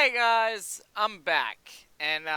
Hey guys, I'm back, and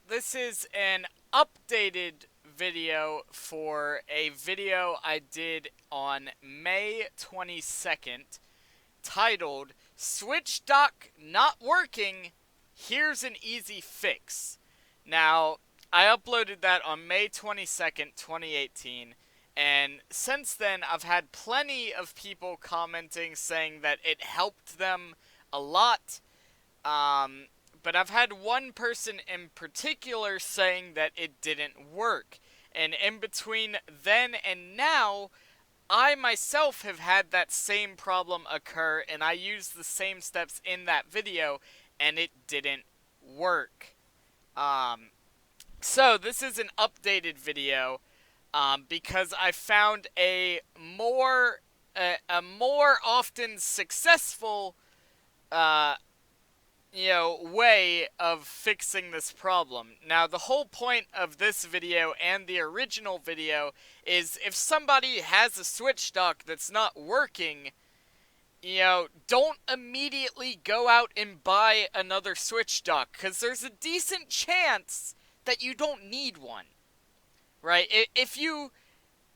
this is an updated video for a video I did on May 22nd titled Switch Dock Not Working, Here's an Easy Fix. Now, I uploaded that on May 22nd, 2018, and since then I've had plenty of people commenting saying that it helped them a lot. But I've had one person in particular saying that it didn't work. And in between then and now, I myself have had that same problem occur, and I used the same steps in that video, and it didn't work. So this is an updated video, because I found a more often successful way of fixing this problem. Now, the whole point of this video and the original video is if somebody has a Switch dock that's not working, don't immediately go out and buy another Switch dock, because there's a decent chance that you don't need one, right? If you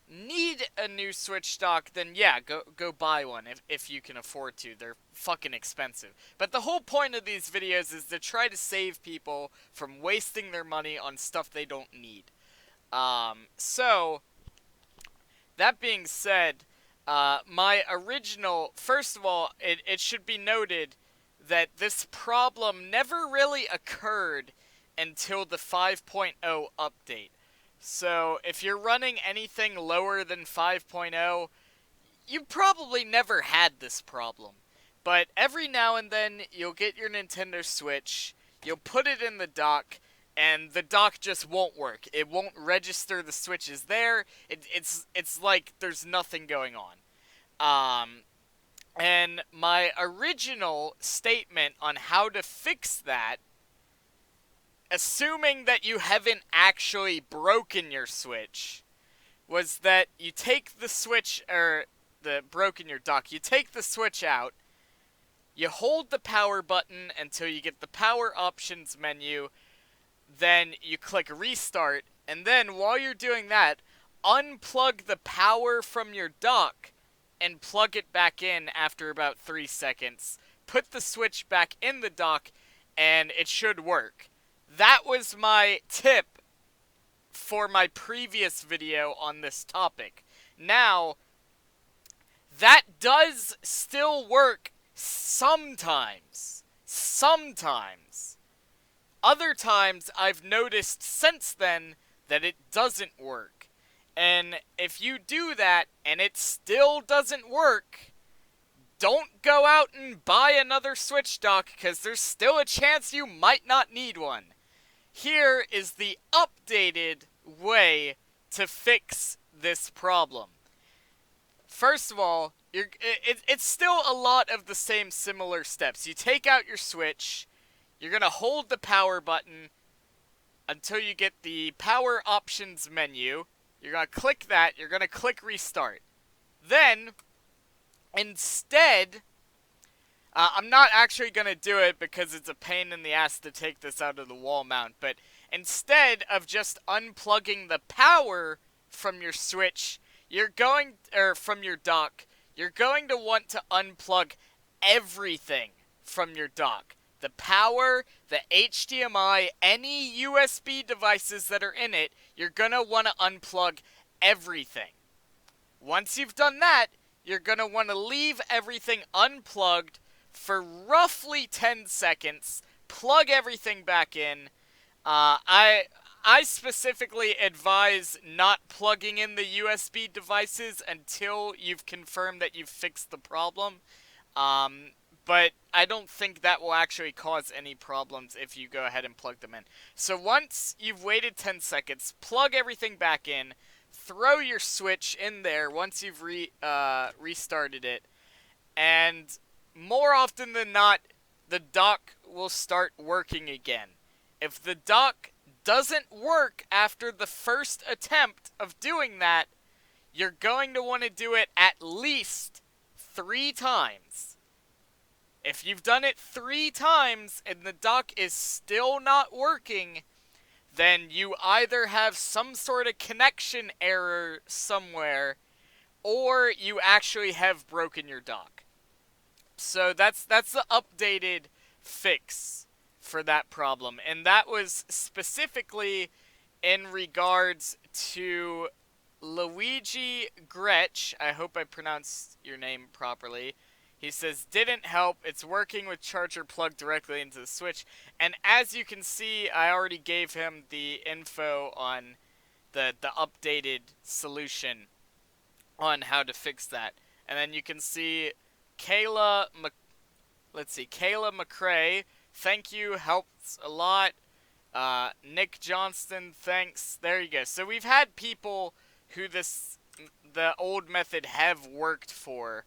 need a new Switch dock, then yeah, go buy one if you can afford to. They're fucking expensive. But the whole point of these videos is to try to save people from wasting their money on stuff they don't need. So, that being said, my original, first of all, it should be noted that this problem never really occurred until the 5.0 update. So, if you're running anything lower than 5.0, you probably never had this problem. But every now and then, you'll get your Nintendo Switch, you'll put it in the dock, and the dock just won't work. It won't register the Switch is there. It's like there's nothing going on. And my original statement on how to fix that, assuming that you haven't actually broken your Switch, was that you take the Switch, or broken your dock, you take the Switch out, you hold the power button until you get the power options menu, then you click restart, and then while you're doing that, unplug the power from your dock and plug it back in after about 3 seconds. Put the Switch back in the dock, and it should work. That was my tip for my previous video on this topic. Now, that does still work sometimes. Sometimes. Other times, I've noticed since then that it doesn't work. And if you do that and it still doesn't work, don't go out and buy another Switch dock, because there's still a chance you might not need one. Here is the updated way to fix this problem. First of all, it's still a lot of the same similar steps. You take out your Switch, you're going to hold the power button until you get the power options menu. You're going to click that, you're going to click restart. Then, instead, I'm not actually going to do it because it's a pain in the ass to take this out of the wall mount, but instead of just unplugging the power from your Switch, from your dock, you're going to want to unplug everything from your dock. The power, the HDMI, any USB devices that are in it, you're going to want to unplug everything. Once you've done that, you're going to want to leave everything unplugged for roughly 10 seconds, plug everything back in. I specifically advise not plugging in the USB devices until you've confirmed that you've fixed the problem. But I don't think that will actually cause any problems if you go ahead and plug them in. So once you've waited 10 seconds, plug everything back in, throw your Switch in there once you've restarted it, and more often than not, the dock will start working again. If the dock doesn't work after the first attempt of doing that, you're going to want to do it at least 3 times. If you've done it 3 times and the dock is still not working, then you either have some sort of connection error somewhere, or you actually have broken your dock. So that's the updated fix for that problem, and that was specifically in regards to Luigi Gretsch. I hope I pronounced your name properly. He says, didn't help. It's working with charger plugged directly into the switch. And as you can see, I already gave him the info on the updated solution on how to fix that. And then you can see Kayla Kayla McCrae, thank you, helps a lot. Nick Johnston, thanks. There you go. So we've had people who the old method have worked for.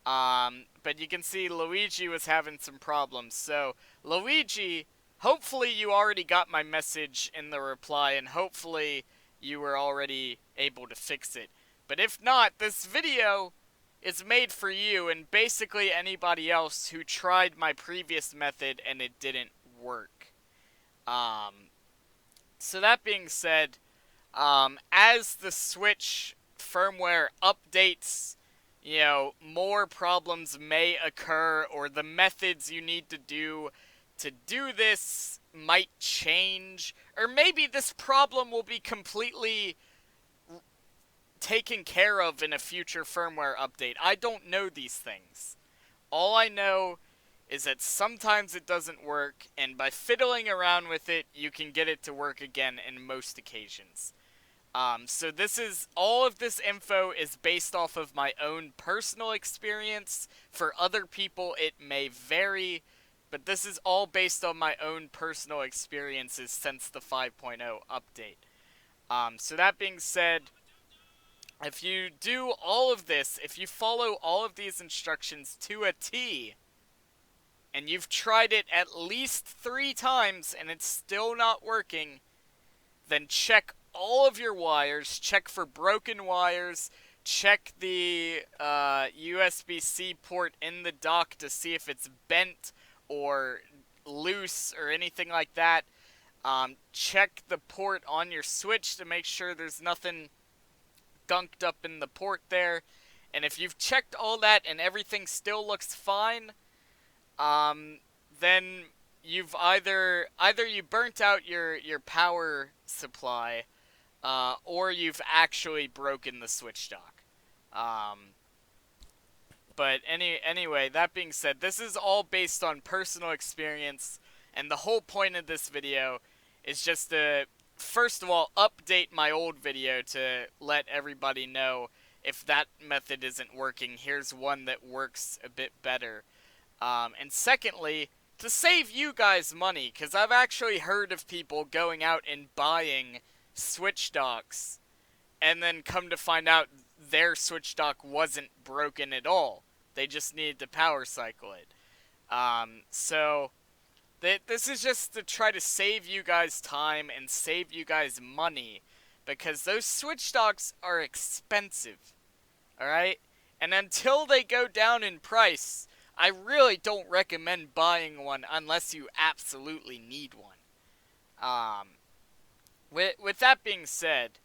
But you can see Luigi was having some problems. So, Luigi, hopefully you already got my message in the reply, and hopefully you were already able to fix it. But if not, this video is made for you and basically anybody else who tried my previous method and it didn't work. So that being said, as the Switch firmware updates, you know, more problems may occur, or the methods you need to do this might change, or maybe this problem will be completely taken care of in a future firmware update. I don't know these things. All I know is that sometimes it doesn't work, and by fiddling around with it, you can get it to work again in most occasions. So all of this info is based off of my own personal experience. For other people, it may vary, but this is all based on my own personal experiences since the 5.0 update. So that being said, if you do all of this, if you follow all of these instructions to a T, and you've tried it at least 3 times and it's still not working, then check all of your wires, check for broken wires, check the USB-C port in the dock to see if it's bent or loose or anything like that. Check the port on your Switch to make sure there's nothing gunked up in the port there. And if you've checked all that and everything still looks fine, then you've either you burnt out your power supply, or you've actually broken the Switch dock. But anyway, that being said, this is all based on personal experience, and the whole point of this video is just to, first of all, update my old video to let everybody know if that method isn't working, here's one that works a bit better. And secondly, to save you guys money, because I've actually heard of people going out and buying Switch docks, and then come to find out their Switch dock wasn't broken at all. They just needed to power cycle it. So this is just to try to save you guys time and save you guys money, because those Switch docks are expensive. Alright? And until they go down in price, I really don't recommend buying one unless you absolutely need one. With that being said,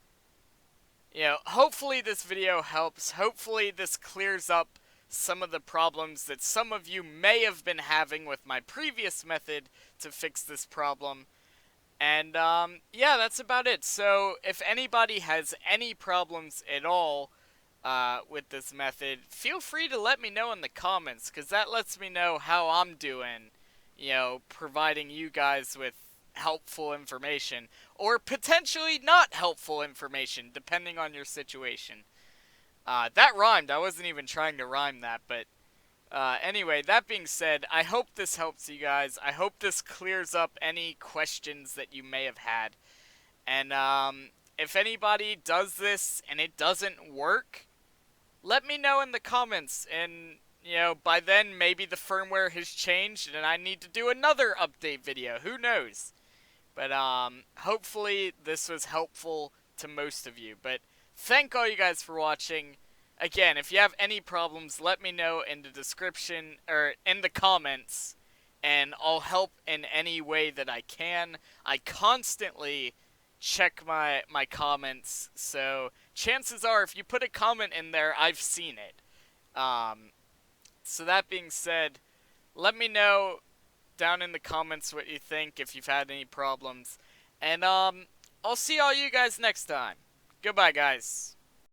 you know, hopefully this video helps. Hopefully this clears up some of the problems that some of you may have been having with my previous method to fix this problem. And, yeah, that's about it. So, if anybody has any problems at all with this method, feel free to let me know in the comments, because that lets me know how I'm doing, you know, providing you guys with helpful information, or potentially not helpful information, depending on your situation. That rhymed. I wasn't even trying to rhyme that, but anyway, that being said, I hope this helps you guys. I hope this clears up any questions that you may have had. And if anybody does this and it doesn't work, let me know in the comments, and, you know, by then maybe the firmware has changed and I need to do another update video. Who knows? But hopefully this was helpful to most of you. But thank all you guys for watching. again, if you have any problems, let me know in the description or in the comments, and I'll help in any way that I can. I constantly check my comments, so chances are if you put a comment in there, I've seen it. So that being said, let me know down in the comments what you think if you've had any problems. And I'll see all you guys next time. Goodbye, guys.